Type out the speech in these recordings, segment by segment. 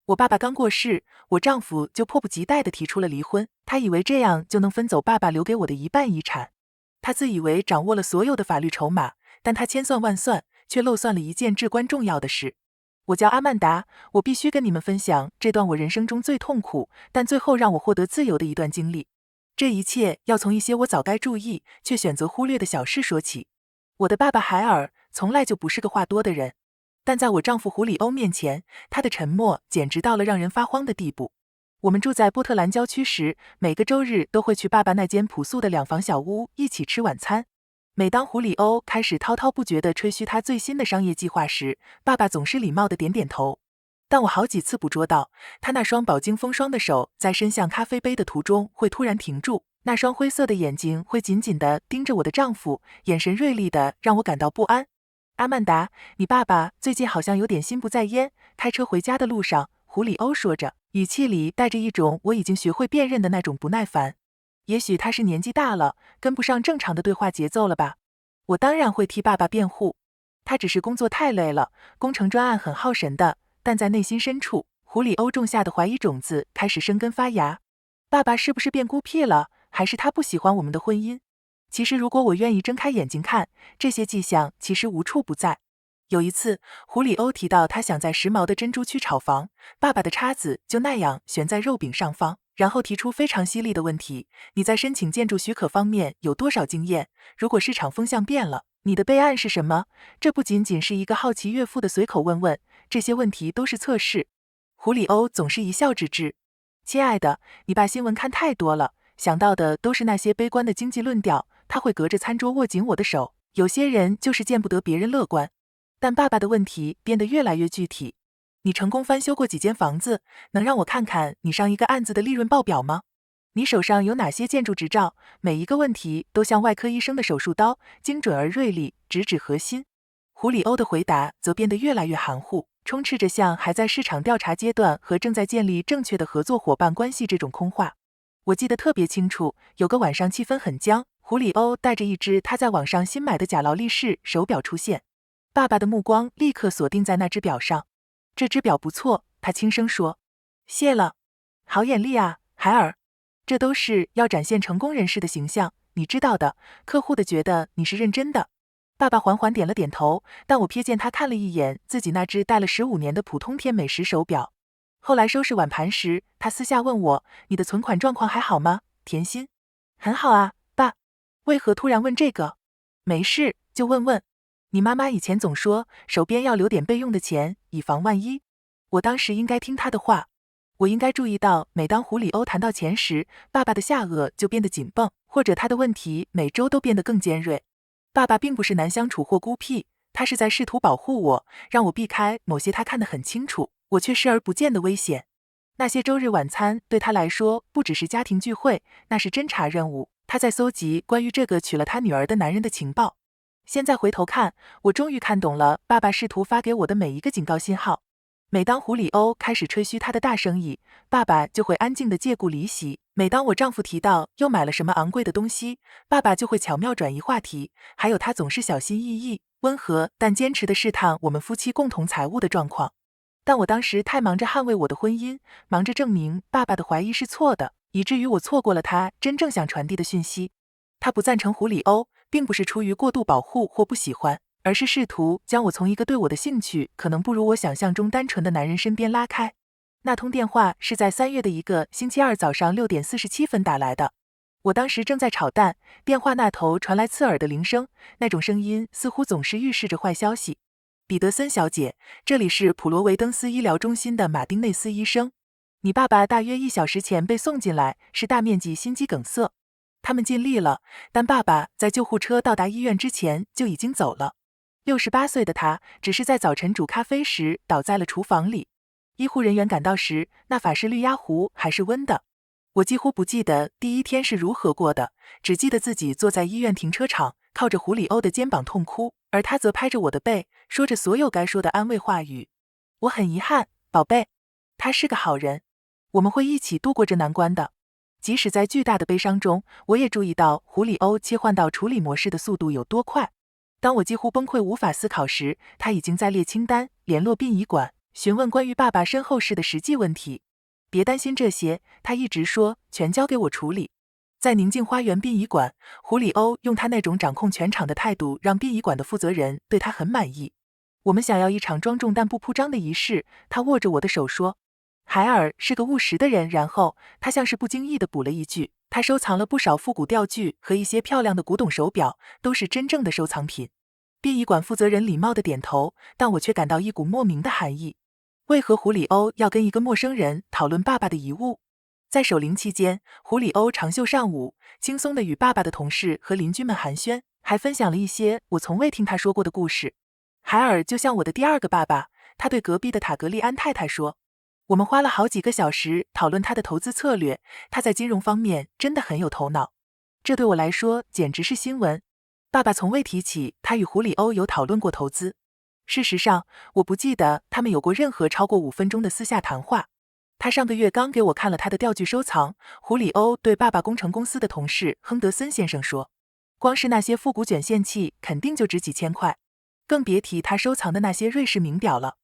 我爸爸刚过世，我丈夫就迫不及待地提出了离婚，他以为这样就能分走爸爸留给我的一半遗产。他自以为掌握了所有的法律筹码，但他千算万算，却漏算了一件至关重要的事。我叫阿曼达，我必须跟你们分享这段我人生中最痛苦，但最后让我获得自由的一段经历。这一切要从一些我早该注意，却选择忽略的小事说起。我的爸爸海尔从来就不是个话多的人，但在我丈夫胡里欧面前，他的沉默简直到了让人发慌的地步。我们住在波特兰郊区时，每个周日都会去爸爸那间朴素的2房小屋一起吃晚餐。每当胡里欧开始滔滔不绝地吹嘘他最新的商业计划时，爸爸总是礼貌地点点头。但我好几次捕捉到他那双饱经风霜的手在伸向咖啡杯的途中会突然停住，那双灰色的眼睛会紧紧地盯着我的丈夫，眼神锐利的让我感到不安。阿曼达，你爸爸最近好像有点心不在焉。开车回家的路上，胡里欧说着，语气里带着一种我已经学会辨认的那种不耐烦。也许他是年纪大了，跟不上正常的对话节奏了吧。我当然会替爸爸辩护，他只是工作太累了，工程专案很耗神的。但在内心深处，胡里欧种下的怀疑种子开始生根发芽。爸爸是不是变孤僻了？还是他不喜欢我们的婚姻？其实如果我愿意睁开眼睛看，这些迹象其实无处不在。有一次，胡里欧提到他想在时髦的珍珠区炒房，爸爸的叉子就那样悬在肉饼上方，然后提出非常犀利的问题：你在申请建筑许可方面有多少经验？如果市场风向变了，你的备案是什么？这不仅仅是一个好奇岳父的随口问问，这些问题都是测试。胡里欧总是一笑置之。亲爱的，你爸新闻看太多了，想到的都是那些悲观的经济论调，他会隔着餐桌握紧我的手。有些人就是见不得别人乐观。但爸爸的问题变得越来越具体。你成功翻修过几间房子？能让我看看你上一个案子的利润报表吗？你手上有哪些建筑执照？每一个问题都像外科医生的手术刀，精准而锐利，直指核心。胡里欧的回答则变得越来越含糊，充斥着像还在市场调查阶段和正在建立正确的合作伙伴关系这种空话。我记得特别清楚，有个晚上气氛很僵，胡里欧带着一只他在网上新买的假劳力士手表出现。爸爸的目光立刻锁定在那只表上。这只表不错，他轻声说。谢了。好眼力啊，海尔。这都是要展现成功人士的形象，你知道的，客户的觉得你是认真的。爸爸缓缓点了点头，但我瞥见他看了一眼自己那只戴了15年的普通天美时手表。后来收拾碗盘时，他私下问我，你的存款状况还好吗，甜心？很好啊，爸。为何突然问这个？没事，就问问。你妈妈以前总说，手边要留点备用的钱，以防万一。我当时应该听她的话。我应该注意到，每当胡里欧谈到钱时，爸爸的下颚就变得紧绷，或者他的问题每周都变得更尖锐。爸爸并不是难相处或孤僻，他是在试图保护我，让我避开某些他看得很清楚，我却视而不见的危险。那些周日晚餐对他来说不只是家庭聚会，那是侦查任务。他在搜集关于这个娶了他女儿的男人的情报。现在回头看，我终于看懂了爸爸试图发给我的每一个警告信号。每当胡里欧开始吹嘘他的大生意，爸爸就会安静地借故离席。每当我丈夫提到又买了什么昂贵的东西，爸爸就会巧妙转移话题。还有他总是小心翼翼、温和但坚持地试探我们夫妻共同财务的状况。但我当时太忙着捍卫我的婚姻，忙着证明爸爸的怀疑是错的，以至于我错过了他真正想传递的讯息。他不赞成胡里欧，并不是出于过度保护或不喜欢，而是试图将我从一个对我的兴趣可能不如我想象中单纯的男人身边拉开。那通电话是在3月的一个星期二早上6点47分打来的。我当时正在炒蛋，电话那头传来刺耳的铃声，那种声音似乎总是预示着坏消息。彼得森小姐，这里是普罗维登斯医疗中心的马丁内斯医生。你爸爸大约1小时前被送进来，是大面积心肌梗塞。他们尽力了，但爸爸在救护车到达医院之前就已经走了。68岁的他只是在早晨煮咖啡时倒在了厨房里。医护人员赶到时，那法式绿鸭壶还是温的。我几乎不记得第一天是如何过的，只记得自己坐在医院停车场，靠着胡里欧的肩膀痛哭，而他则拍着我的背，说着所有该说的安慰话语。我很遗憾，宝贝。他是个好人，我们会一起度过这难关的。即使在巨大的悲伤中，我也注意到胡里欧切换到处理模式的速度有多快。当我几乎崩溃无法思考时，他已经在列清单、联络殡仪馆、询问关于爸爸身后事的实际问题。别担心这些，他一直说，全交给我处理。在宁静花园殡仪馆，胡里欧用他那种掌控全场的态度，让殡仪馆的负责人对他很满意。我们想要一场庄重但不铺张的仪式，他握着我的手说。海尔是个务实的人，然后他像是不经意地补了一句，他收藏了不少复古钓具和一些漂亮的古董手表，都是真正的收藏品。殡仪馆负责人礼貌地点头，但我却感到一股莫名的寒意。为何胡里欧要跟一个陌生人讨论爸爸的遗物？在守灵期间，胡里欧长袖善舞，轻松地与爸爸的同事和邻居们寒暄，还分享了一些我从未听他说过的故事。海尔就像我的第二个爸爸，他对隔壁的塔格利安太太说。我们花了好几个小时讨论他的投资策略，他在金融方面真的很有头脑。这对我来说简直是新闻。爸爸从未提起他与胡里欧有讨论过投资。事实上，我不记得他们有过任何超过5分钟的私下谈话。他上个月刚给我看了他的钓具收藏。胡里欧对爸爸工程公司的同事亨德森先生说，光是那些复古卷线器肯定就值几千块，更别提他收藏的那些瑞士名表了。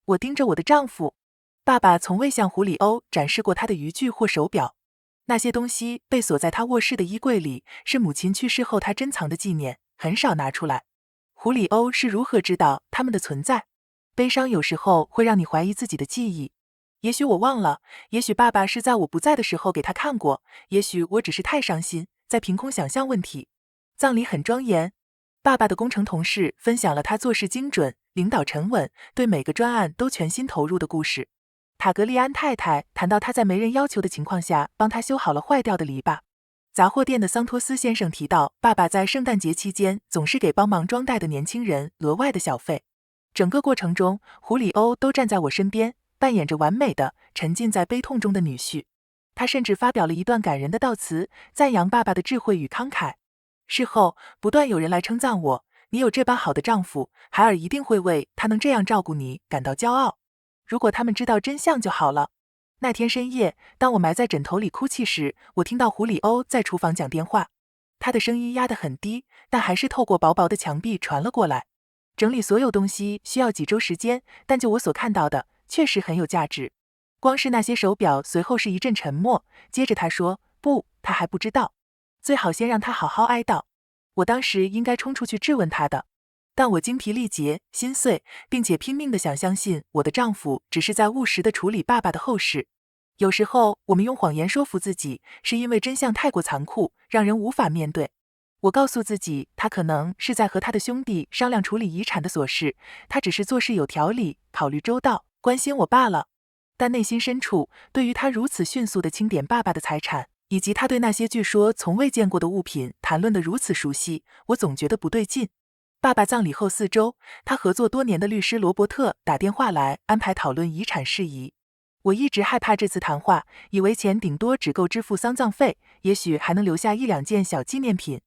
我盯着我的丈夫。爸爸从未向胡里欧展示过他的渔具或手表，那些东西被锁在他卧室的衣柜里，是母亲去世后他珍藏的纪念，很少拿出来。胡里欧是如何知道他们的存在？悲伤有时候会让你怀疑自己的记忆。也许我忘了，也许爸爸是在我不在的时候给他看过，也许我只是太伤心，在凭空想象问题。葬礼很庄严。爸爸的工程同事分享了他做事精准、领导沉稳、对每个专案都全心投入的故事。塔格利安太太谈到他在没人要求的情况下帮他修好了坏掉的篱笆。杂货店的桑托斯先生提到，爸爸在圣诞节期间总是给帮忙装袋的年轻人额外的小费。整个过程中，胡里欧都站在我身边，扮演着完美的沉浸在悲痛中的女婿。他甚至发表了一段感人的悼词，赞扬爸爸的智慧与慷慨。事后，不断有人来称赞我，你有这般好的丈夫，海尔一定会为他能这样照顾你感到骄傲。如果他们知道真相就好了。那天深夜，当我埋在枕头里哭泣时，我听到胡里欧在厨房讲电话。他的声音压得很低，但还是透过薄薄的墙壁传了过来。整理所有东西需要几周时间，但就我所看到的，确实很有价值。光是那些手表，随后是一阵沉默，接着他说，不，他还不知道。最好先让他好好哀悼。我当时应该冲出去质问他的。但我精疲力竭，心碎，并且拼命地想相信我的丈夫只是在务实地处理爸爸的后事。有时候我们用谎言说服自己，是因为真相太过残酷，让人无法面对。我告诉自己，他可能是在和他的兄弟商量处理遗产的琐事，他只是做事有条理，考虑周到，关心我罢了。但内心深处，对于他如此迅速地清点爸爸的财产，以及他对那些据说从未见过的物品谈论得如此熟悉，我总觉得不对劲。爸爸葬礼后4周，他合作多年的律师罗伯特打电话来安排讨论遗产事宜。我一直害怕这次谈话，以为钱顶多只够支付丧葬费，也许还能留下1-2件小纪念品。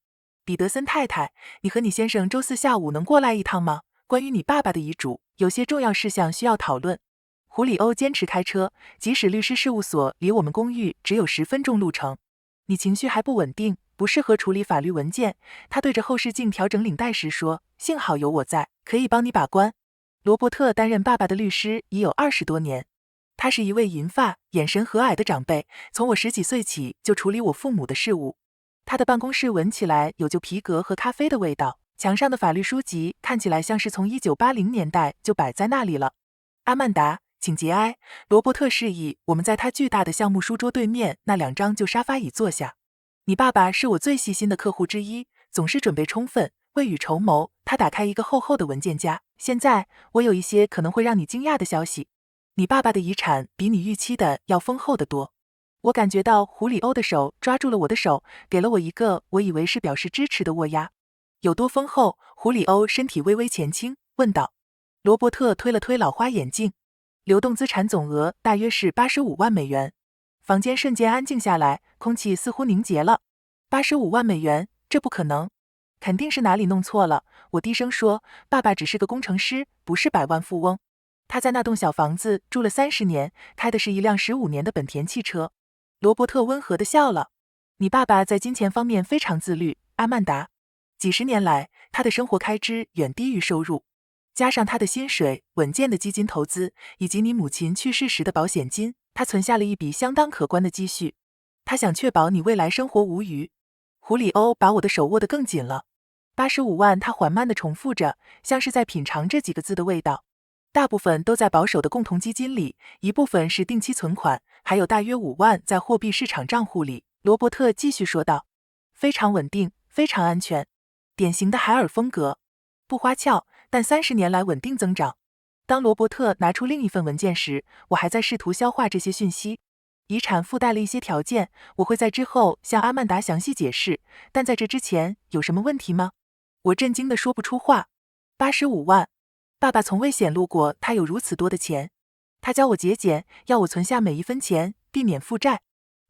彼得森太太，你和你先生周4下午能过来一趟吗？关于你爸爸的遗嘱，有些重要事项需要讨论。胡里欧坚持开车，即使律师事务所离我们公寓只有10分钟路程。你情绪还不稳定，不适合处理法律文件。他对着后视镜调整领带时说，幸好有我在，可以帮你把关。罗伯特担任爸爸的律师已有20多年。他是一位银发、眼神和蔼的长辈，从我10几岁起就处理我父母的事务。他的办公室闻起来有旧皮革和咖啡的味道，墙上的法律书籍看起来像是从1980年代就摆在那里了。阿曼达，请节哀。罗伯特示意我们在他巨大的橡木书桌对面那2张旧沙发椅坐下。你爸爸是我最细心的客户之一，总是准备充分，未雨绸缪。他打开一个厚厚的文件夹。现在，我有一些可能会让你惊讶的消息。你爸爸的遗产比你预期的要丰厚得多。我感觉到胡里欧的手抓住了我的手，给了我一个我以为是表示支持的握压。有多丰厚？胡里欧身体微微前倾，问道。罗伯特推了推老花眼镜。流动资产总额大约是85万美元。房间瞬间安静下来，空气似乎凝结了。85万美元，这不可能，肯定是哪里弄错了。我低声说，爸爸只是个工程师，不是百万富翁。他在那栋小房子住了30年，开的是一辆15年的本田汽车。罗伯特温和地笑了。你爸爸在金钱方面非常自律，阿曼达。几十年来，他的生活开支远低于收入。加上他的薪水、稳健的基金投资，以及你母亲去世时的保险金，他存下了一笔相当可观的积蓄。他想确保你未来生活无虞。胡里欧把我的手握得更紧了。85万，他缓慢地重复着，像是在品尝这几个字的味道。大部分都在保守的共同基金里，一部分是定期存款，还有大约5万在货币市场账户里。罗伯特继续说道，非常稳定，非常安全，典型的海尔风格，不花俏，但30年来稳定增长。当罗伯特拿出另一份文件时，我还在试图消化这些讯息。遗产附带了一些条件，我会在之后向阿曼达详细解释，但在这之前有什么问题吗？我震惊地说不出话。85万，爸爸从未显露过他有如此多的钱。他教我节俭，要我存下每一分钱，避免负债。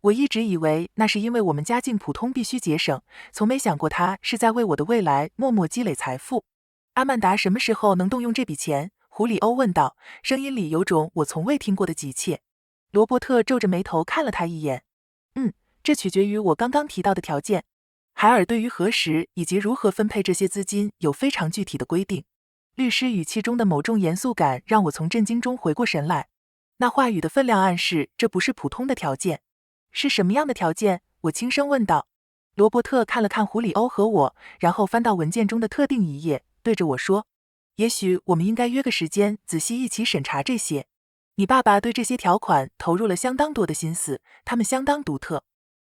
我一直以为那是因为我们家境普通必须节省，从没想过他是在为我的未来默默积累财富。阿曼达什么时候能动用这笔钱？胡里欧问道，声音里有种我从未听过的急切。罗伯特皱着眉头看了他一眼。这取决于我刚刚提到的条件。海尔对于何时以及如何分配这些资金有非常具体的规定。律师语气中的某种严肃感让我从震惊中回过神来。那话语的分量暗示这不是普通的条件。是什么样的条件？我轻声问道。罗伯特看了看胡里欧和我，然后翻到文件中的特定一页，对着我说，也许我们应该约个时间仔细一起审查这些。你爸爸对这些条款投入了相当多的心思，他们相当独特。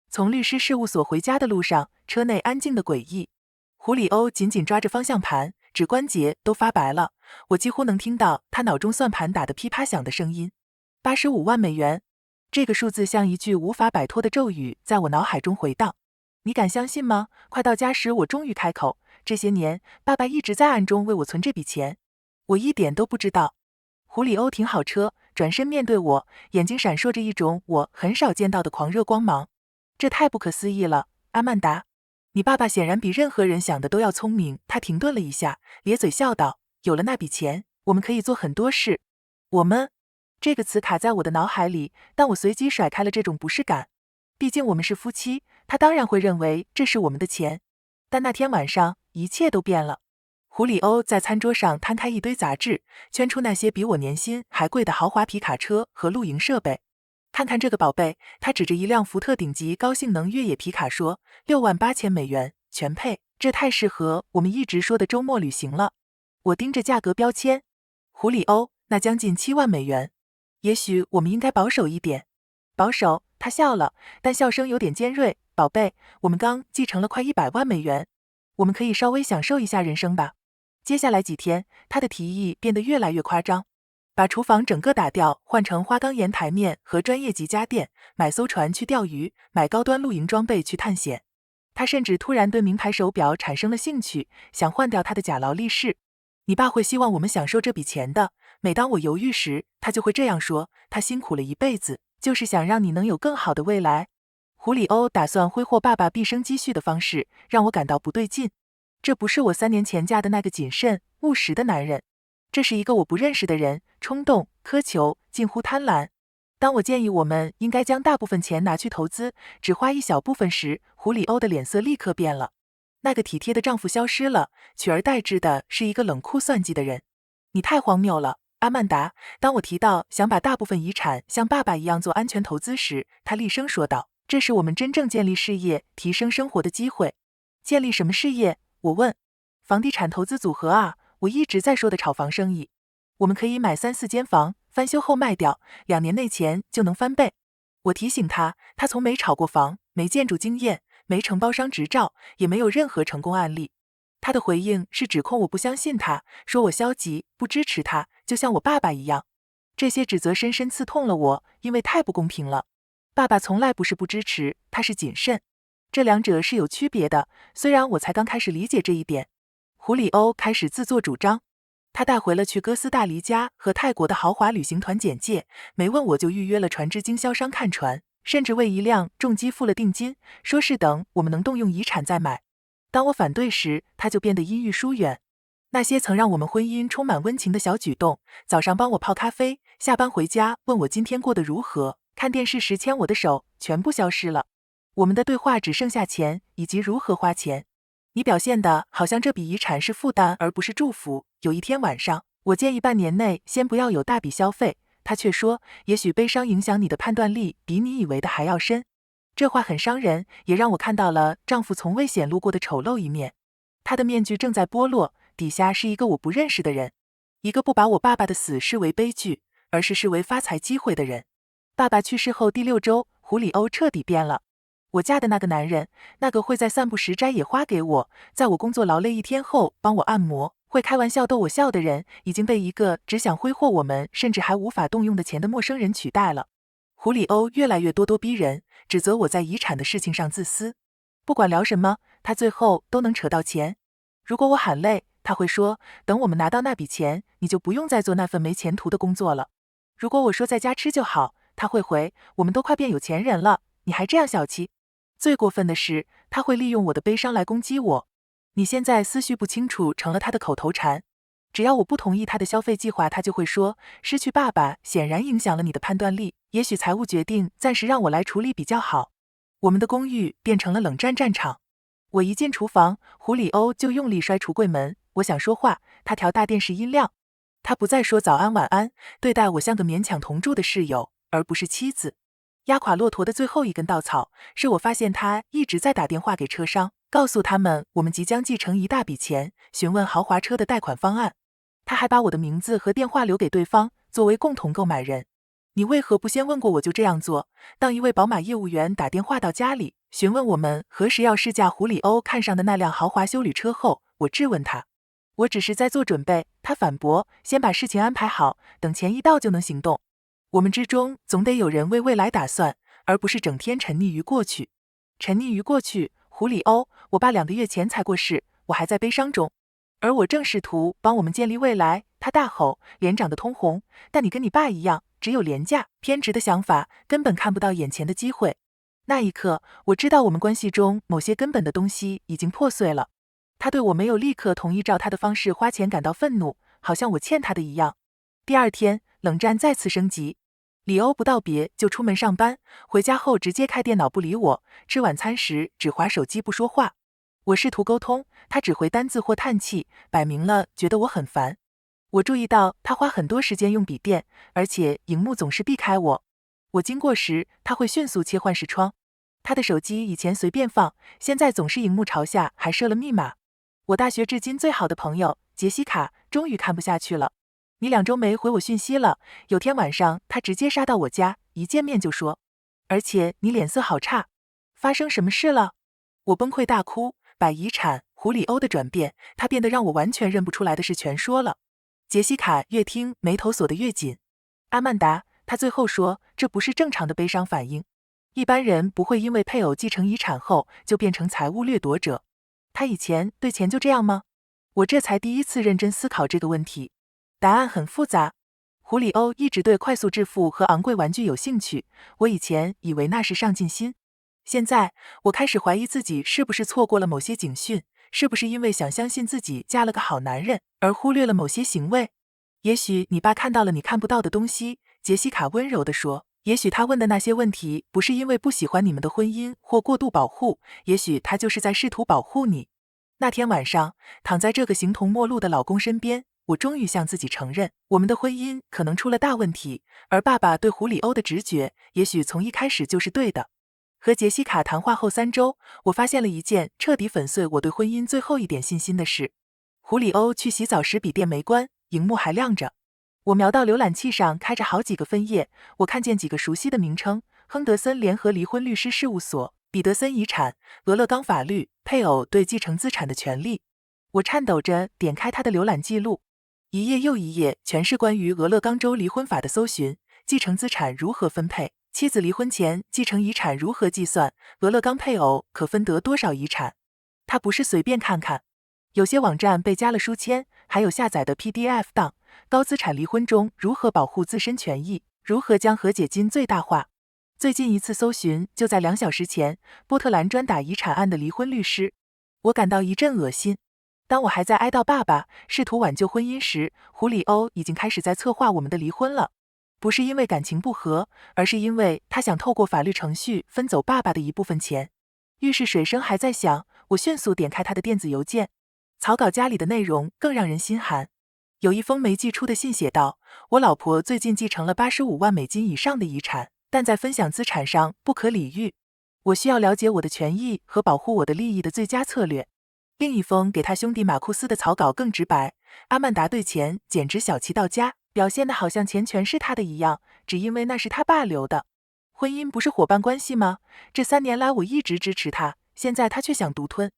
从律师事务所回家的路上，车内安静的诡异。胡里欧紧紧抓着方向盘，指关节都发白了，我几乎能听到他脑中算盘打得噼啪响的声音。85万美元，这个数字像一句无法摆脱的咒语在我脑海中回荡。你敢相信吗？快到家时我终于开口，这些年爸爸一直在暗中为我存这笔钱，我一点都不知道。胡里欧停好车，转身面对我，眼睛闪烁着一种我很少见到的狂热光芒。这太不可思议了，阿曼达，你爸爸显然比任何人想的都要聪明。他停顿了一下，咧嘴笑道，有了那笔钱，我们可以做很多事。我们，这个词卡在我的脑海里，但我随即甩开了这种不适感。毕竟我们是夫妻，他当然会认为这是我们的钱。但那天晚上，一切都变了。胡里欧在餐桌上摊开一堆杂志，圈出那些比我年薪还贵的豪华皮卡车和露营设备。看看这个宝贝，他指着一辆福特顶级高性能越野皮卡说，68000美元，全配，这太适合我们一直说的周末旅行了。我盯着价格标签，胡里欧，那将近7万美元。也许我们应该保守一点。保守，他笑了，但笑声有点尖锐。宝贝，我们刚继承了快100万美元，我们可以稍微享受一下人生吧。接下来几天，他的提议变得越来越夸张。把厨房整个打掉，换成花岗岩台面和专业级家电，买艘船去钓鱼，买高端露营装备去探险。他甚至突然对名牌手表产生了兴趣，想换掉他的假劳力士。你爸会希望我们享受这笔钱的。每当我犹豫时，他就会这样说，他辛苦了一辈子，就是想让你能有更好的未来。胡里欧打算挥霍爸爸毕生积蓄的方式，让我感到不对劲。这不是我3年前嫁的那个谨慎、务实的男人。这是一个我不认识的人，冲动、苛求，近乎贪婪。当我建议我们应该将大部分钱拿去投资，只花一小部分时，胡里欧的脸色立刻变了。那个体贴的丈夫消失了，取而代之的是一个冷酷算计的人。你太荒谬了，阿曼达。当我提到想把大部分遗产像爸爸一样做安全投资时，他厉声说道，这是我们真正建立事业、提升生活的机会。建立什么事业？我问。房地产投资组合啊，我一直在说的炒房生意。我们可以买3、4间房，翻修后卖掉，2年内钱就能翻倍。我提醒他，他从没炒过房，没建筑经验，没承包商执照，也没有任何成功案例。他的回应是指控我不相信他，说我消极，不支持他，就像我爸爸一样。这些指责深深刺痛了我，因为太不公平了。爸爸从来不是不支持，他是谨慎。这两者是有区别的，虽然我才刚开始理解这一点。胡里欧开始自作主张，他带回了去哥斯达黎加和泰国的豪华旅行团简介，没问我就预约了船只经销商看船，甚至为一辆重机付了定金，说是等我们能动用遗产再买。当我反对时，他就变得阴郁疏远。那些曾让我们婚姻充满温情的小举动，早上帮我泡咖啡，下班回家问我今天过得如何，看电视时牵我的手，全部消失了。我们的对话只剩下钱以及如何花钱。你表现的好像这笔遗产是负担而不是祝福。有一天晚上，我建议半年内先不要有大笔消费，他却说，也许悲伤影响你的判断力比你以为的还要深。这话很伤人，也让我看到了丈夫从未显露过的丑陋一面。他的面具正在剥落，底下是一个我不认识的人，一个不把我爸爸的死视为悲剧，而是视为发财机会的人。爸爸去世后第6周，胡里欧彻底变了。我嫁的那个男人，那个会在散步时摘野花给我，在我工作劳累一天后帮我按摩，会开玩笑逗我笑的人，已经被一个只想挥霍我们甚至还无法动用的钱的陌生人取代了。胡里欧越来越咄咄逼人，指责我在遗产的事情上自私。不管聊什么，他最后都能扯到钱。如果我喊累，他会说，等我们拿到那笔钱，你就不用再做那份没前途的工作了。如果我说在家吃就好，他会回，我们都快变有钱人了，你还这样小气。最过分的是，他会利用我的悲伤来攻击我。你现在思绪不清楚成了他的口头禅。只要我不同意他的消费计划，他就会说，失去爸爸显然影响了你的判断力，也许财务决定暂时让我来处理比较好。我们的公寓变成了冷战战场。我一进厨房，胡里欧就用力摔橱柜门。我想说话，他调大电视音量。他不再说早安晚安，对待我像个勉强同住的室友，而不是妻子。压垮骆驼的最后一根稻草，是我发现他一直在打电话给车商，告诉他们我们即将继承一大笔钱，询问豪华车的贷款方案。他还把我的名字和电话留给对方，作为共同购买人。你为何不先问过我就这样做？当一位宝马业务员打电话到家里，询问我们何时要试驾胡里欧看上的那辆豪华休旅车后，我质问他，我只是在做准备。他反驳，先把事情安排好，等钱一到就能行动。我们之中总得有人为未来打算，而不是整天沉溺于过去。沉溺于过去，胡里欧，我爸2个月前才过世，我还在悲伤中，而我正试图帮我们建立未来。他大吼，脸长得通红，但你跟你爸一样，只有廉价偏执的想法，根本看不到眼前的机会。那一刻，我知道我们关系中某些根本的东西已经破碎了。他对我没有立刻同意照他的方式花钱感到愤怒，好像我欠他的一样。第2天，冷战再次升级。里欧不道别就出门上班，回家后直接开电脑不理我，吃晚餐时只滑手机不说话。我试图沟通，他只回单字或叹气，摆明了觉得我很烦。我注意到他花很多时间用笔电，而且荧幕总是避开我。我经过时，他会迅速切换视窗。他的手机以前随便放，现在总是荧幕朝下，还设了密码。我大学至今最好的朋友杰西卡终于看不下去了。你2周没回我讯息了，有天晚上他直接杀到我家，一见面就说，而且你脸色好差，发生什么事了？我崩溃大哭，把遗产、胡里欧的转变，他变得让我完全认不出来的事全说了。杰西卡越听眉头锁得越紧。阿曼达，他最后说，这不是正常的悲伤反应。一般人不会因为配偶继承遗产后就变成财务掠夺者。他以前对钱就这样吗？我这才第一次认真思考这个问题。答案很复杂。胡里欧一直对快速致富和昂贵玩具有兴趣，我以前以为那是上进心。现在我开始怀疑自己是不是错过了某些警讯，是不是因为想相信自己嫁了个好男人而忽略了某些行为。也许你爸看到了你看不到的东西，杰西卡温柔地说，也许他问的那些问题不是因为不喜欢你们的婚姻或过度保护，也许他就是在试图保护你。那天晚上，躺在这个形同陌路的老公身边，我终于向自己承认，我们的婚姻可能出了大问题，而爸爸对胡里欧的直觉也许从一开始就是对的。和杰西卡谈话后3周，我发现了一件彻底粉碎我对婚姻最后一点信心的事。胡里欧去洗澡时笔电没关，荧幕还亮着。我瞄到浏览器上开着好几个分页，我看见几个熟悉的名称：亨德森联合离婚律师事务所、彼得森遗产、俄勒冈法律、配偶对继承资产的权利。我颤抖着点开他的浏览记录，一页又一页全是关于俄勒冈州离婚法的搜寻，继承资产如何分配，妻子离婚前继承遗产如何计算，俄勒冈配偶可分得多少遗产。他不是随便看看，有些网站被加了书签，还有下载的 PDF 档，高资产离婚中如何保护自身权益，如何将和解金最大化。最近一次搜寻就在2小时前，波特兰专打遗产案的离婚律师。我感到一阵恶心。当我还在哀悼爸爸，试图挽救婚姻时，胡里欧已经开始在策划我们的离婚了。不是因为感情不和，而是因为他想透过法律程序分走爸爸的一部分钱。浴室水声还在响，我迅速点开他的电子邮件。草稿夹里的内容更让人心寒。有一封没寄出的信写道，我老婆最近继承了$85万以上的遗产，但在分享资产上不可理喻。我需要了解我的权益和保护我的利益的最佳策略。另一封给他兄弟马库斯的草稿更直白，阿曼达对钱简直小气到家，表现得好像钱全是他的一样，只因为那是他爸留的。婚姻不是伙伴关系吗？这3年来我一直支持他，现在他却想独吞。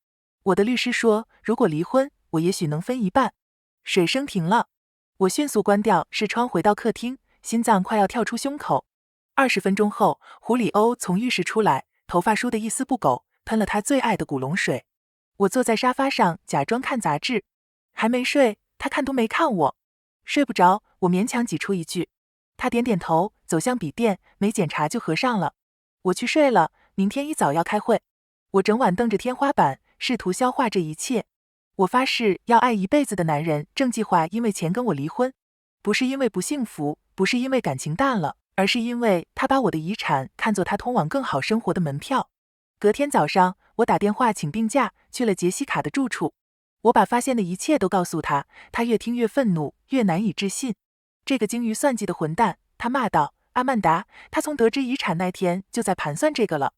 我的律师说，如果离婚，我也许能分一半。水声停了，我迅速关掉视窗，回到客厅，心脏快要跳出胸口。20分钟后，胡里欧从浴室出来，头发梳得一丝不苟，喷了他最爱的古龙水。我坐在沙发上，假装看杂志。还没睡，他看都没看我。睡不着，我勉强挤出一句。他点点头，走向笔电，没检查就合上了。我去睡了，明天一早要开会。我整晚瞪着天花板，试图消化这一切。我发誓要爱一辈子的男人正计划因为钱跟我离婚，不是因为不幸福，不是因为感情淡了，而是因为他把我的遗产看作他通往更好生活的门票。隔天早上，我打电话请病假，去了杰西卡的住处。我把发现的一切都告诉他，他越听越愤怒，越难以置信。这个精于算计的混蛋，他骂道，阿曼达，他从得知遗产那天就在盘算这个了，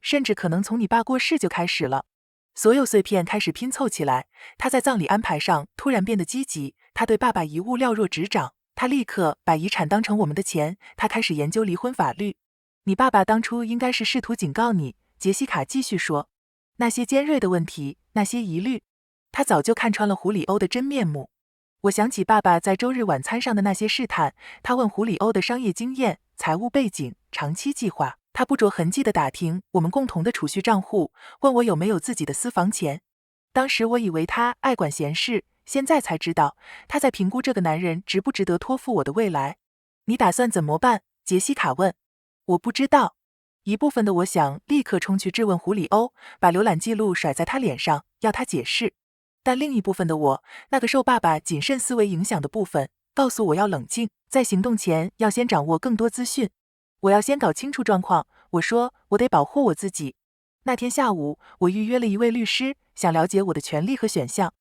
甚至可能从你爸过世就开始了。所有碎片开始拼凑起来，他在葬礼安排上突然变得积极，他对爸爸遗物了若指掌，他立刻把遗产当成我们的钱，他开始研究离婚法律。你爸爸当初应该是试图警告你，杰西卡继续说，那些尖锐的问题，那些疑虑，他早就看穿了胡里欧的真面目。我想起爸爸在周日晚餐上的那些试探，他问胡里欧的商业经验、财务背景、长期计划，他不着痕迹地打听我们共同的储蓄账户，问我有没有自己的私房钱。当时我以为他爱管闲事，现在才知道他在评估这个男人值不值得托付我的未来。你打算怎么办？杰西卡问。我不知道。一部分的我想立刻冲去质问胡里欧，把浏览记录甩在他脸上，要他解释。但另一部分的我，那个受爸爸谨慎思维影响的部分，告诉我要冷静，在行动前要先掌握更多资讯。我要先搞清楚状况，我说我得保护我自己。那天下午，我预约了一位律师，想了解我的权利和选项。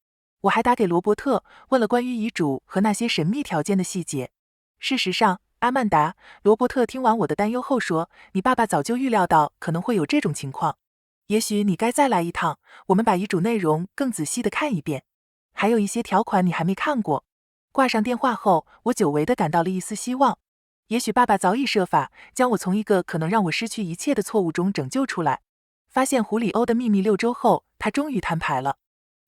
我还打给罗伯特，问了关于遗嘱和那些神秘条件的细节。事实上，阿曼达，罗伯特听完我的担忧后说，你爸爸早就预料到可能会有这种情况。也许你该再来一趟，我们把遗嘱内容更仔细地看一遍。还有一些条款你还没看过。挂上电话后，我久违地感到了一丝希望。也许爸爸早已设法将我从一个可能让我失去一切的错误中拯救出来。发现胡里欧的秘密6周后，他终于摊牌了。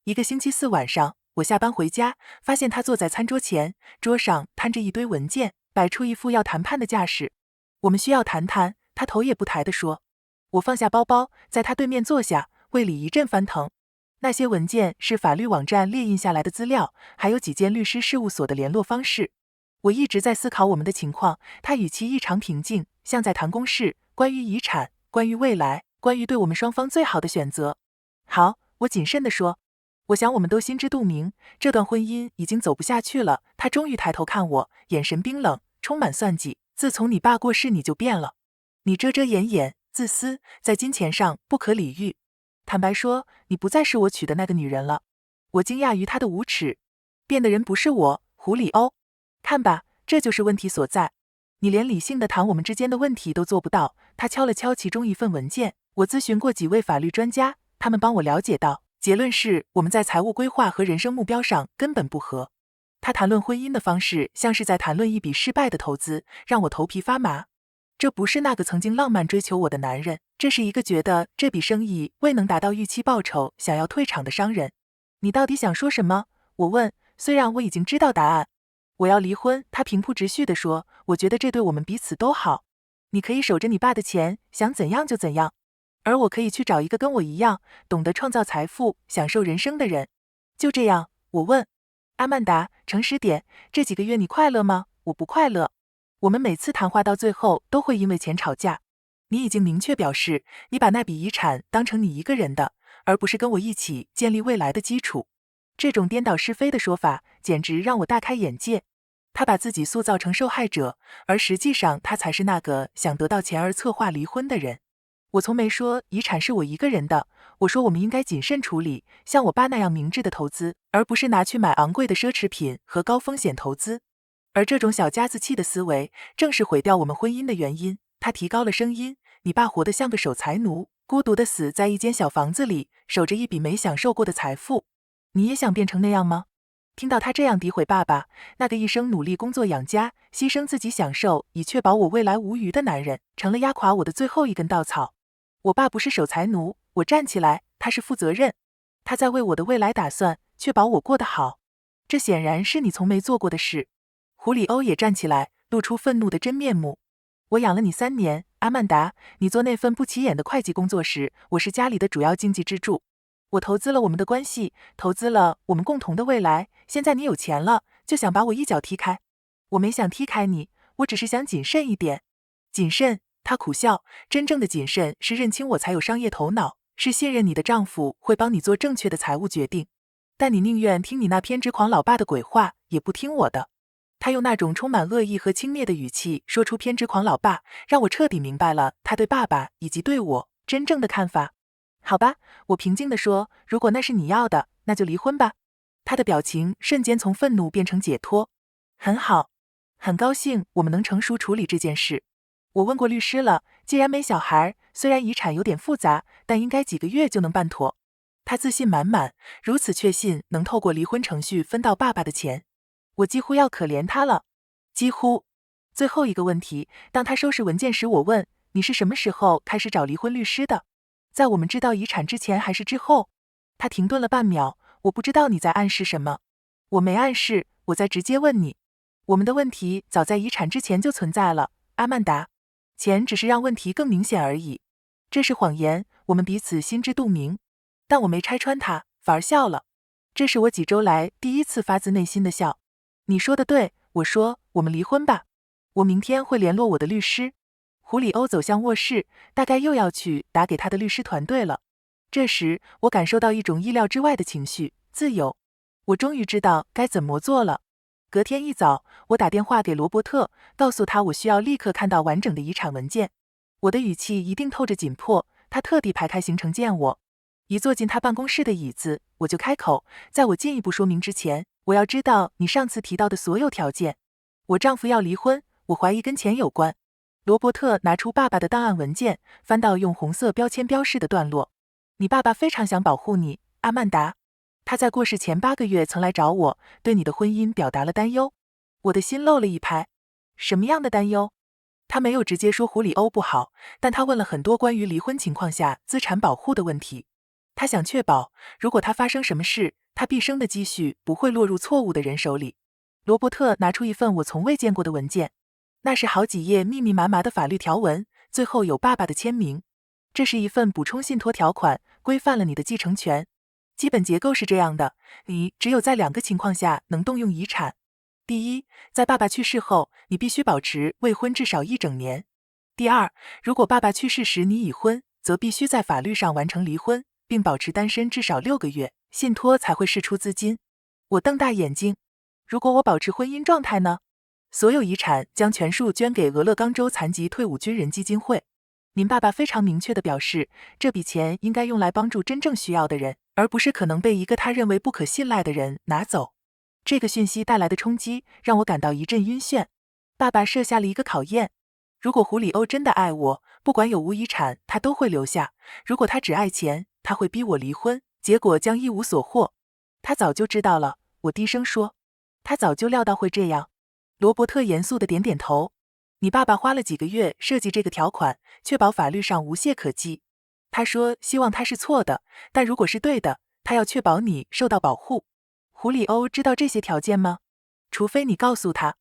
一个星期四晚上，我下班回家，发现他坐在餐桌前，桌上摊着一堆文件，摆出一副要谈判的架势。我们需要谈谈，他头也不抬地说。我放下包包，在他对面坐下，胃里一阵翻腾。那些文件是法律网站列印下来的资料，还有几间律师事务所的联络方式。我一直在思考我们的情况，他语气异常平静，像在谈公事，关于遗产，关于未来，关于对我们双方最好的选择。好，我谨慎地说，我想我们都心知肚明，这段婚姻已经走不下去了。他终于抬头看我，眼神冰冷，充满算计。自从你爸过世，你就变了。你遮遮掩掩，自私，在金钱上不可理喻。坦白说，你不再是我娶的那个女人了。我惊讶于他的无耻。变的人不是我，胡里欧。看吧，这就是问题所在。你连理性的谈我们之间的问题都做不到。他敲了敲其中一份文件。我咨询过几位法律专家，他们帮我了解到，结论是我们在财务规划和人生目标上根本不合。他谈论婚姻的方式像是在谈论一笔失败的投资，让我头皮发麻。这不是那个曾经浪漫追求我的男人，这是一个觉得这笔生意未能达到预期报酬，想要退场的商人。你到底想说什么？我问，虽然我已经知道答案。我要离婚，他平铺直叙地说，我觉得这对我们彼此都好。你可以守着你爸的钱，想怎样就怎样，而我可以去找一个跟我一样，懂得创造财富、享受人生的人。就这样，我问，阿曼达，诚实点，这几个月你快乐吗？我不快乐。我们每次谈话到最后都会因为钱吵架。你已经明确表示，你把那笔遗产当成你一个人的，而不是跟我一起建立未来的基础。这种颠倒是非的说法，简直让我大开眼界。他把自己塑造成受害者，而实际上他才是那个想得到钱而策划离婚的人。我从没说遗产是我一个人的，我说我们应该谨慎处理，像我爸那样明智的投资，而不是拿去买昂贵的奢侈品和高风险投资。而这种小家子气的思维，正是毁掉我们婚姻的原因。他提高了声音，你爸活得像个守财奴，孤独的死在一间小房子里，守着一笔没享受过的财富。你也想变成那样吗？听到他这样诋毁爸爸，那个一生努力工作养家，牺牲自己享受，以确保我未来无虞的男人，成了压垮我的最后一根稻草。我爸不是守财奴，我站起来，他是负责任，他在为我的未来打算，确保我过得好。这显然是你从没做过的事。胡里欧也站起来，露出愤怒的真面目。我养了你3年，阿曼达，你做那份不起眼的会计工作时，我是家里的主要经济支柱。我投资了我们的关系，投资了我们共同的未来。现在你有钱了，就想把我一脚踢开。我没想踢开你，我只是想谨慎一点。谨慎，他苦笑，真正的谨慎是认清我才有商业头脑，是信任你的丈夫会帮你做正确的财务决定。但你宁愿听你那偏执狂老爸的鬼话，也不听我的。他用那种充满恶意和轻蔑的语气说出偏执狂老爸，让我彻底明白了他对爸爸以及对我真正的看法。好吧，我平静地说，如果那是你要的，那就离婚吧。他的表情瞬间从愤怒变成解脱。很好，很高兴我们能成熟处理这件事。我问过律师了，既然没小孩，虽然遗产有点复杂，但应该几个月就能办妥。他自信满满，如此确信能透过离婚程序分到爸爸的钱。我几乎要可怜他了，几乎。最后一个问题，当他收拾文件时，我问，你是什么时候开始找离婚律师的？在我们知道遗产之前还是之后？他停顿了半秒，我不知道你在暗示什么。我没暗示，我在直接问你。我们的问题早在遗产之前就存在了，阿曼达。钱只是让问题更明显而已。这是谎言，我们彼此心知肚明。但我没拆穿他，反而笑了。这是我几周来第一次发自内心的笑。你说的对，我说，我们离婚吧。我明天会联络我的律师。胡里欧走向卧室，大概又要去打给他的律师团队了。这时，我感受到一种意料之外的情绪，自由。我终于知道该怎么做了。隔天一早，我打电话给罗伯特，告诉他我需要立刻看到完整的遗产文件。我的语气一定透着紧迫，他特地排开行程见我。一坐进他办公室的椅子，我就开口，在我进一步说明之前，我要知道你上次提到的所有条件。我丈夫要离婚，我怀疑跟钱有关。罗伯特拿出爸爸的档案文件，翻到用红色标签标示的段落。你爸爸非常想保护你，阿曼达。他在过世前8个月曾来找我，对你的婚姻表达了担忧。我的心漏了一拍。什么样的担忧？他没有直接说胡里欧不好，但他问了很多关于离婚情况下资产保护的问题。他想确保，如果他发生什么事，他毕生的积蓄不会落入错误的人手里。罗伯特拿出一份我从未见过的文件，那是好几页密密麻麻的法律条文，最后有爸爸的签名。这是一份补充信托条款，规范了你的继承权。基本结构是这样的，你只有在2个情况下能动用遗产。第一，在爸爸去世后，你必须保持未婚至少1整年。第二，如果爸爸去世时你已婚，则必须在法律上完成离婚，并保持单身至少6个月，信托才会释出资金。我瞪大眼睛，如果我保持婚姻状态呢？所有遗产将全数捐给俄勒冈州残疾退伍军人基金会。您爸爸非常明确地表示，这笔钱应该用来帮助真正需要的人，而不是可能被一个他认为不可信赖的人拿走。这个讯息带来的冲击让我感到一阵晕眩。爸爸设下了一个考验，如果胡里欧真的爱我，不管有无遗产，他都会留下；如果他只爱钱，他会逼我离婚，结果将一无所获。他早就知道了，我低声说。他早就料到会这样。罗伯特严肃地点点头。你爸爸花了几个月设计这个条款，确保法律上无懈可击。他说希望他是错的，但如果是对的，他要确保你受到保护。胡里欧知道这些条件吗？除非你告诉他。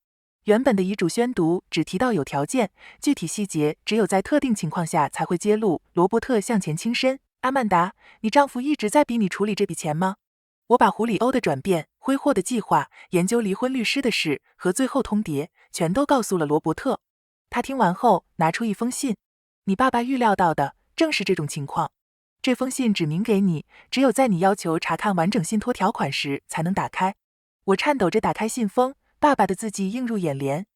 原本的遗嘱宣读只提到有条件，具体细节只有在特定情况下才会揭露。罗伯特向前倾身，阿曼达，你丈夫一直在逼你处理这笔钱吗？我把胡里欧的转变、挥霍的计划、研究离婚律师的事和最后通牒全都告诉了罗伯特。他听完后拿出一封信，你爸爸预料到的正是这种情况。这封信指明给你，只有在你要求查看完整信托条款时才能打开。我颤抖着打开信封，爸爸的字迹映入眼帘。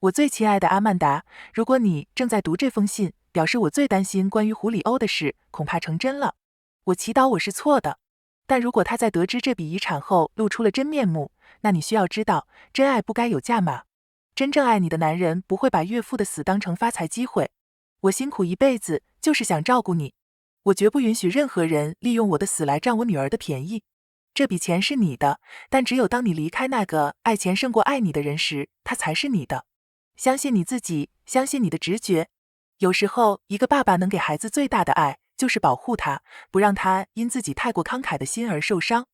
我最亲爱的阿曼达，如果你正在读这封信，表示我最担心关于胡里欧的事恐怕成真了。我祈祷我是错的，但如果他在得知这笔遗产后露出了真面目，那你需要知道，真爱不该有价码。真正爱你的男人不会把岳父的死当成发财机会。我辛苦一辈子就是想照顾你，我绝不允许任何人利用我的死来占我女儿的便宜。这笔钱是你的，但只有当你离开那个爱钱胜过爱你的人时，它才是你的。相信你自己，相信你的直觉。有时候，一个爸爸能给孩子最大的爱，就是保护他，不让他因自己太过慷慨的心而受伤。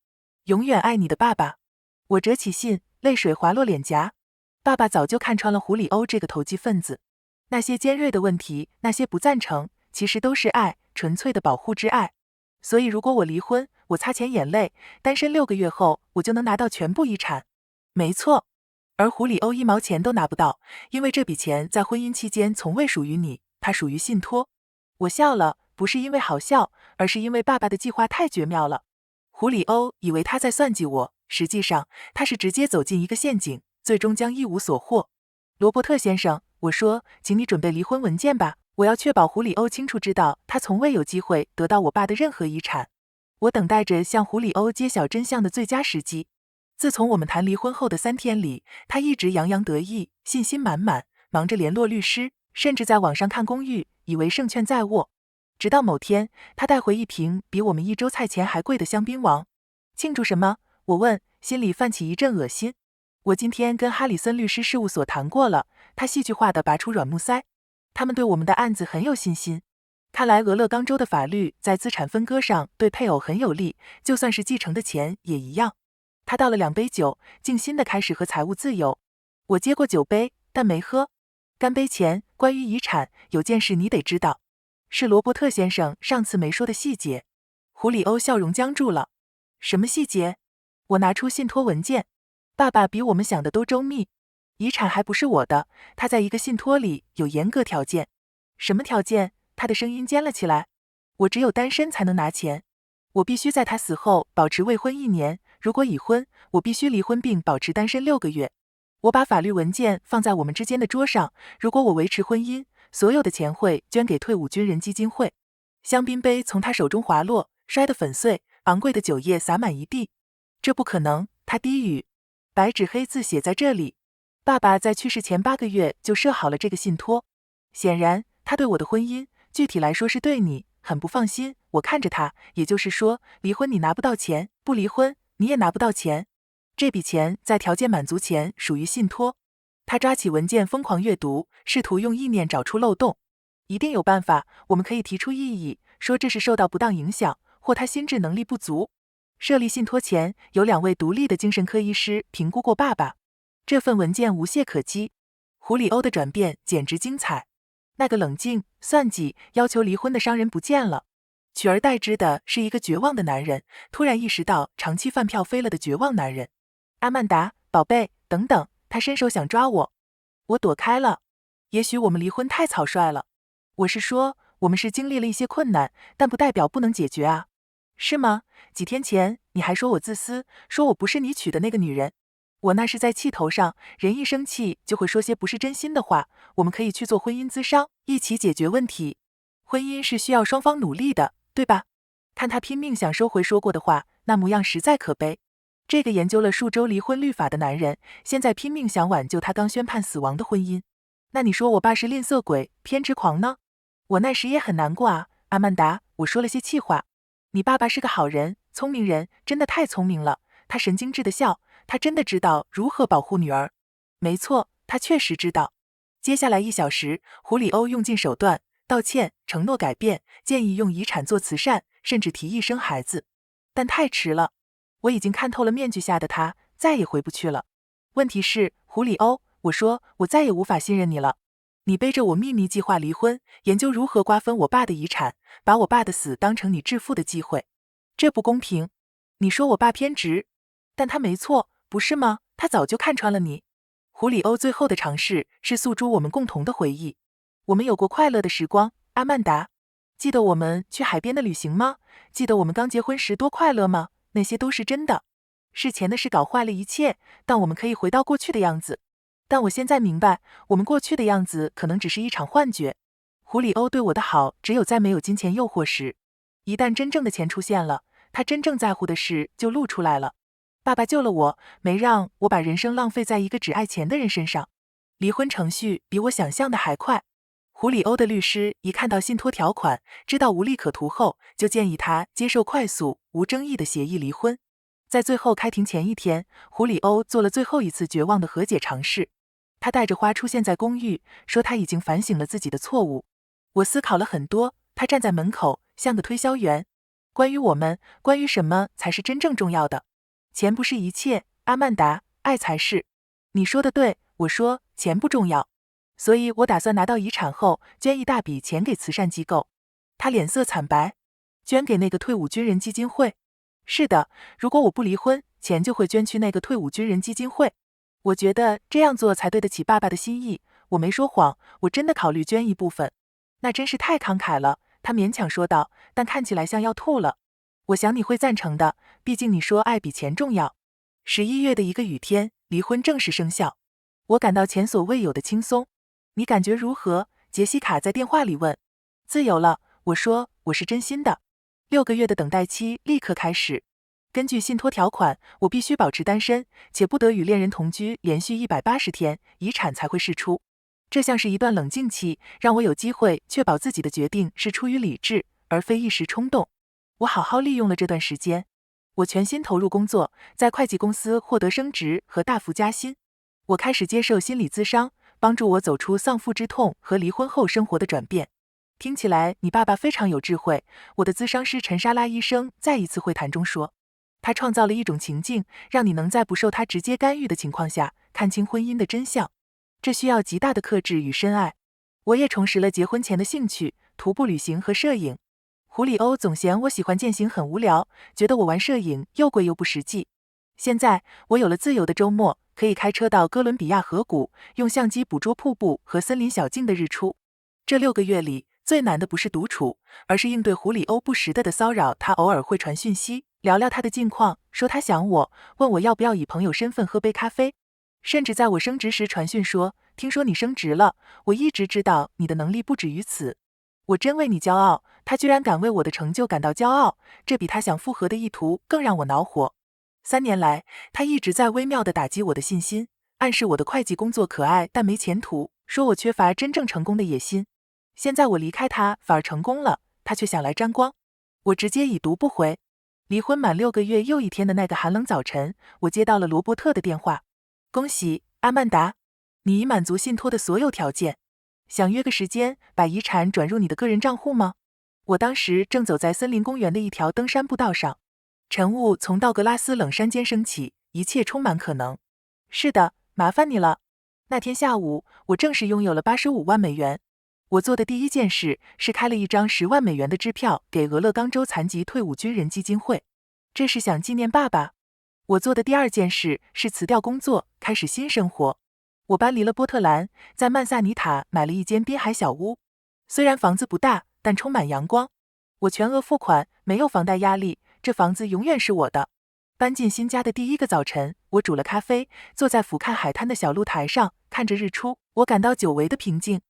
永远爱你的爸爸。我折起信，泪水滑落脸颊。爸爸早就看穿了胡里欧这个投机分子。那些尖锐的问题，那些不赞成，其实都是爱，纯粹的保护之爱。所以如果我离婚，我擦乾眼泪，单身6个月后，我就能拿到全部遗产。没错。而胡里欧1毛钱都拿不到，因为这笔钱在婚姻期间从未属于你，它属于信托。我笑了，不是因为好笑，而是因为爸爸的计划太绝妙了。胡里欧以为他在算计我，实际上他是直接走进一个陷阱，最终将一无所获。罗伯特先生，我说，请你准备离婚文件吧，我要确保胡里欧清楚知道他从未有机会得到我爸的任何遗产。我等待着向胡里欧揭晓真相的最佳时机。自从我们谈离婚后的3天里，他一直洋洋得意，信心满满，忙着联络律师，甚至在网上看公寓，以为胜券在握。直到某天，他带回一瓶比我们1周菜钱还贵的香槟王。庆祝什么？我问，心里泛起一阵恶心。我今天跟哈里森律师事务所谈过了，他戏剧化地拔出软木塞。他们对我们的案子很有信心。看来俄勒冈州的法律在资产分割上对配偶很有利，就算是继承的钱也一样。他倒了2杯酒，静心地开始和财务自由。我接过酒杯，但没喝。干杯前，关于遗产，有件事你得知道，是罗伯特先生上次没说的细节。胡里欧笑容僵住了。什么细节？我拿出信托文件。爸爸比我们想的都周密。遗产还不是我的，他在一个信托里有严格条件。什么条件？他的声音尖了起来。我只有单身才能拿钱。我必须在他死后保持未婚1年，如果已婚，我必须离婚并保持单身6个月。我把法律文件放在我们之间的桌上，如果我维持婚姻，所有的钱会捐给退伍军人基金会。香槟杯从他手中滑落，摔得粉碎，昂贵的酒液洒满一地。这不可能，他低语。白纸黑字写在这里。爸爸在去世前8个月就设好了这个信托。显然，他对我的婚姻，具体来说是对你，很不放心。我看着他，也就是说，离婚你拿不到钱，不离婚你也拿不到钱。这笔钱在条件满足前属于信托。他抓起文件疯狂阅读，试图用意念找出漏洞。一定有办法，我们可以提出异议，说这是受到不当影响，或他心智能力不足。设立信托前，有2位独立的精神科医师评估过爸爸。这份文件无懈可击。胡里欧的转变简直精彩。那个冷静、算计、要求离婚的商人不见了，取而代之的是一个绝望的男人，突然意识到长期饭票飞了的绝望男人。阿曼达，宝贝，等等，他伸手想抓我。我躲开了。也许我们离婚太草率了。我是说，我们是经历了一些困难，但不代表不能解决啊。是吗？几天前你还说我自私，说我不是你娶的那个女人。我那是在气头上，人一生气就会说些不是真心的话。我们可以去做婚姻咨商，一起解决问题。婚姻是需要双方努力的，对吧？看他拼命想收回说过的话，那模样实在可悲。这个研究了数周离婚律法的男人，现在拼命想挽救他刚宣判死亡的婚姻。那你说我爸是吝啬鬼、偏执狂呢？我那时也很难过啊，阿曼达，我说了些气话。你爸爸是个好人，聪明人，真的太聪明了。他神经质的笑，他真的知道如何保护女儿。没错，他确实知道。接下来1小时，胡里欧用尽手段，道歉，承诺改变，建议用遗产做慈善，甚至提议生孩子。但太迟了，我已经看透了面具下的他，再也回不去了。问题是，胡里欧，我说，我再也无法信任你了。你背着我秘密计划离婚，研究如何瓜分我爸的遗产，把我爸的死当成你致富的机会。这不公平。你说我爸偏执，但他没错，不是吗？他早就看穿了你。胡里欧最后的尝试是诉诸我们共同的回忆。我们有过快乐的时光，阿曼达。记得我们去海边的旅行吗？记得我们刚结婚时多快乐吗？那些都是真的。事前的事搞坏了一切，但我们可以回到过去的样子。但我现在明白，我们过去的样子可能只是一场幻觉。胡里欧对我的好，只有在没有金钱诱惑时。一旦真正的钱出现了，他真正在乎的事就露出来了。爸爸救了我，没让我把人生浪费在一个只爱钱的人身上。离婚程序比我想象的还快。胡里欧的律师一看到信托条款，知道无利可图后，就建议他接受快速、无争议的协议离婚。在最后开庭前一天，胡里欧做了最后一次绝望的和解尝试。他带着花出现在公寓，说他已经反省了自己的错误。我思考了很多，他站在门口，像个推销员。关于我们，关于什么才是真正重要的？钱不是一切，阿曼达，爱才是。你说的对，我说，钱不重要。所以我打算拿到遗产后，捐一大笔钱给慈善机构。他脸色惨白。捐给那个退伍军人基金会？是的，如果我不离婚，钱就会捐去那个退伍军人基金会。我觉得这样做才对得起爸爸的心意。我没说谎，我真的考虑捐一部分。那真是太慷慨了，他勉强说道，但看起来像要吐了。我想你会赞成的，毕竟你说爱比钱重要。11月的一个雨天，离婚正式生效。我感到前所未有的轻松。你感觉如何？杰西卡在电话里问。自由了，我说，我是真心的。6个月的等待期立刻开始。根据信托条款，我必须保持单身，且不得与恋人同居连续180天，遗产才会释出。这像是一段冷静期，让我有机会确保自己的决定是出于理智，而非一时冲动。我好好利用了这段时间。我全心投入工作，在会计公司获得升职和大幅加薪。我开始接受心理咨商，帮助我走出丧父之痛和离婚后生活的转变。听起来你爸爸非常有智慧，我的咨商师陈莎拉医生在一次会谈中说。他创造了一种情境，让你能在不受他直接干预的情况下，看清婚姻的真相。这需要极大的克制与深爱。我也重拾了结婚前的兴趣，徒步旅行和摄影。胡里欧总嫌我喜欢健行很无聊，觉得我玩摄影又贵又不实际。现在我有了自由的周末，可以开车到哥伦比亚河谷，用相机捕捉瀑布和森林小径的日出。这6个月里，最难的不是独处，而是应对胡里欧不时的骚扰。他偶尔会传讯息，聊聊他的近况，说他想我，问我要不要以朋友身份喝杯咖啡。甚至在我升职时传讯说，听说你升职了，我一直知道你的能力不止于此。我真为你骄傲。他居然敢为我的成就感到骄傲，这比他想复合的意图更让我恼火。3年来，他一直在微妙地打击我的信心，暗示我的会计工作可爱但没前途，说我缺乏真正成功的野心。现在我离开他反而成功了，他却想来沾光。我直接已读不回。离婚满6个月又一天的那个寒冷早晨，我接到了罗伯特的电话。恭喜，阿曼达，你已满足信托的所有条件。想约个时间，把遗产转入你的个人账户吗？我当时正走在森林公园的一条登山步道上，晨雾从道格拉斯冷山间升起，一切充满可能。是的，麻烦你了。那天下午，我正式拥有了85万美元。我做的第一件事是开了一张10万美元的支票给俄勒冈州残疾退伍军人基金会，这是想纪念爸爸。我做的第二件事是辞掉工作，开始新生活。我搬离了波特兰，在曼萨尼塔买了一间滨海小屋。虽然房子不大，但充满阳光。我全额付款，没有房贷压力，这房子永远是我的。搬进新家的第一个早晨，我煮了咖啡，坐在俯瞰海滩的小露台上，看着日出，我感到久违的平静。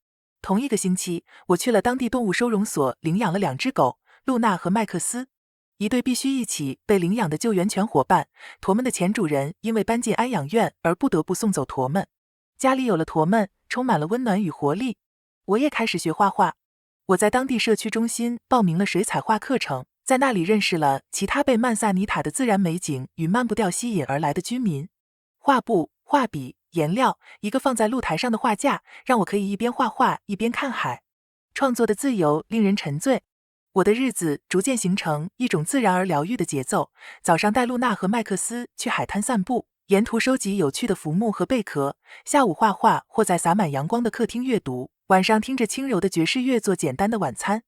同一个星期，我去了当地动物收容所领养了2只狗，露娜和麦克斯，一对必须一起被领养的救援犬伙伴。驼们的前主人因为搬进安养院而不得不送走驼们。家里有了驼们，充满了温暖与活力。我也开始学画画。我在当地社区中心报名了水彩画课程，在那里认识了其他被曼萨尼塔的自然美景与慢步调吸引而来的居民。画布、画笔、颜料，一个放在露台上的画架，让我可以一边画画一边看海。创作的自由令人沉醉。我的日子逐渐形成一种自然而疗愈的节奏。早上带露娜和麦克斯去海滩散步，沿途收集有趣的浮木和贝壳，下午画画或在洒满阳光的客厅阅读，晚上听着轻柔的爵士乐做简单的晚餐。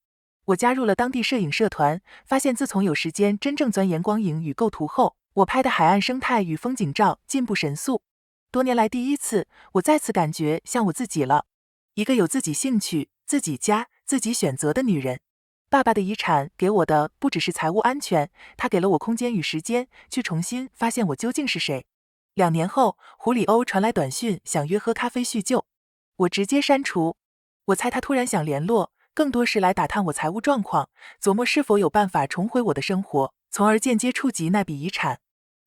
我加入了当地摄影社团，发现自从有时间真正钻研光影与构图后，我拍的海岸生态与风景照进步神速。多年来第一次，我再次感觉像我自己了，一个有自己兴趣、自己家、自己选择的女人。爸爸的遗产给我的不只是财务安全，他给了我空间与时间去重新发现我究竟是谁。2年后，胡里欧传来短讯，想约喝咖啡叙旧，我直接删除。我猜他突然想联络，更多是来打探我财务状况，琢磨是否有办法重回我的生活，从而间接触及那笔遗产。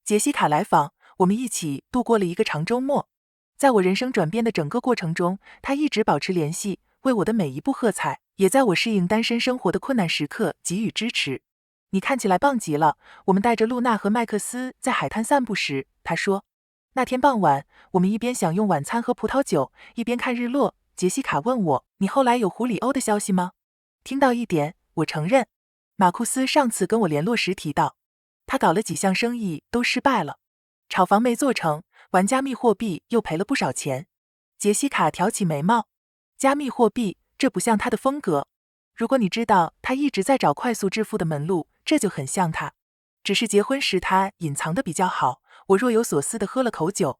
杰西卡来访，我们一起度过了一个长周末。在我人生转变的整个过程中，他一直保持联系，为我的每一步喝彩，也在我适应单身生活的困难时刻给予支持。你看起来棒极了。我们带着露娜和麦克斯在海滩散步时，他说。那天傍晚，我们一边享用晚餐和葡萄酒，一边看日落。杰西卡问我，你后来有胡里欧的消息吗？听到一点，我承认。马库斯上次跟我联络时提到，他搞了几项生意都失败了，炒房没做成，玩加密货币又赔了不少钱。杰西卡挑起眉毛，加密货币，这不像他的风格。如果你知道他一直在找快速致富的门路，这就很像他。只是结婚时他隐藏的比较好。我若有所思地喝了口酒。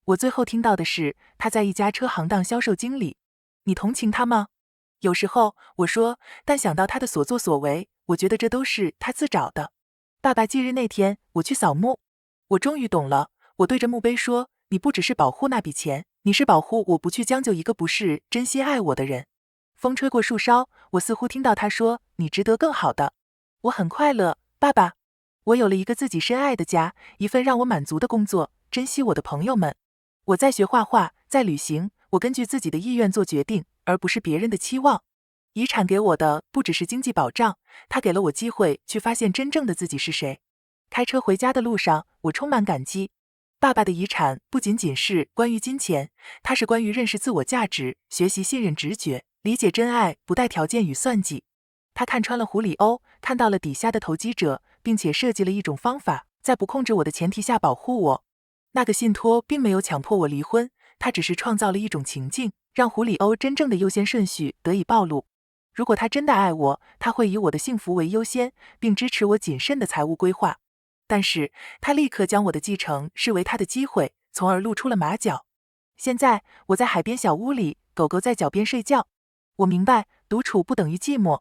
我最后听到的是他在一家车行当销售经理。你同情他吗？有时候，我说，但想到他的所作所为，我觉得这都是他自找的。爸爸忌日那天，我去扫墓，我终于懂了。我对着墓碑说，你不只是保护那笔钱，你是保护我不去将就一个不是真心爱我的人。风吹过树梢，我似乎听到他说，你值得更好的。我很快乐，爸爸。我有了一个自己深爱的家，一份让我满足的工作，珍惜我的朋友们。我在学画画，在旅行，我根据自己的意愿做决定，而不是别人的期望。遗产给我的不只是经济保障，它给了我机会去发现真正的自己是谁。开车回家的路上，我充满感激。爸爸的遗产不仅仅是关于金钱，它是关于认识自我价值，学习信任直觉，理解真爱不带条件与算计。他看穿了胡里欧，看到了底下的投机者，并且设计了一种方法，在不控制我的前提下保护我。那个信托并没有强迫我离婚，他只是创造了一种情境，让胡里欧真正的优先顺序得以暴露。如果他真的爱我，他会以我的幸福为优先，并支持我谨慎的财务规划。但是他立刻将我的继承视为他的机会，从而露出了马脚。现在我在海边小屋里，狗狗在脚边睡觉。我明白，独处不等于寂寞。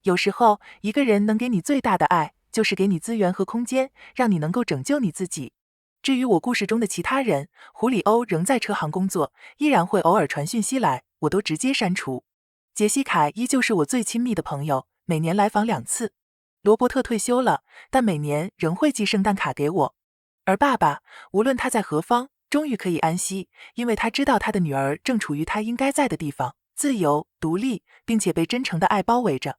有时候，一个人能给你最大的爱，就是给你资源和空间，让你能够拯救你自己。至于我故事中的其他人，胡里欧仍在车行工作，依然会偶尔传讯息来，我都直接删除。杰西卡依旧是我最亲密的朋友，每年来访2次。罗伯特退休了，但每年仍会寄圣诞卡给我。而爸爸，无论他在何方，终于可以安息，因为他知道他的女儿正处于他应该在的地方，自由、独立，并且被真诚的爱包围着。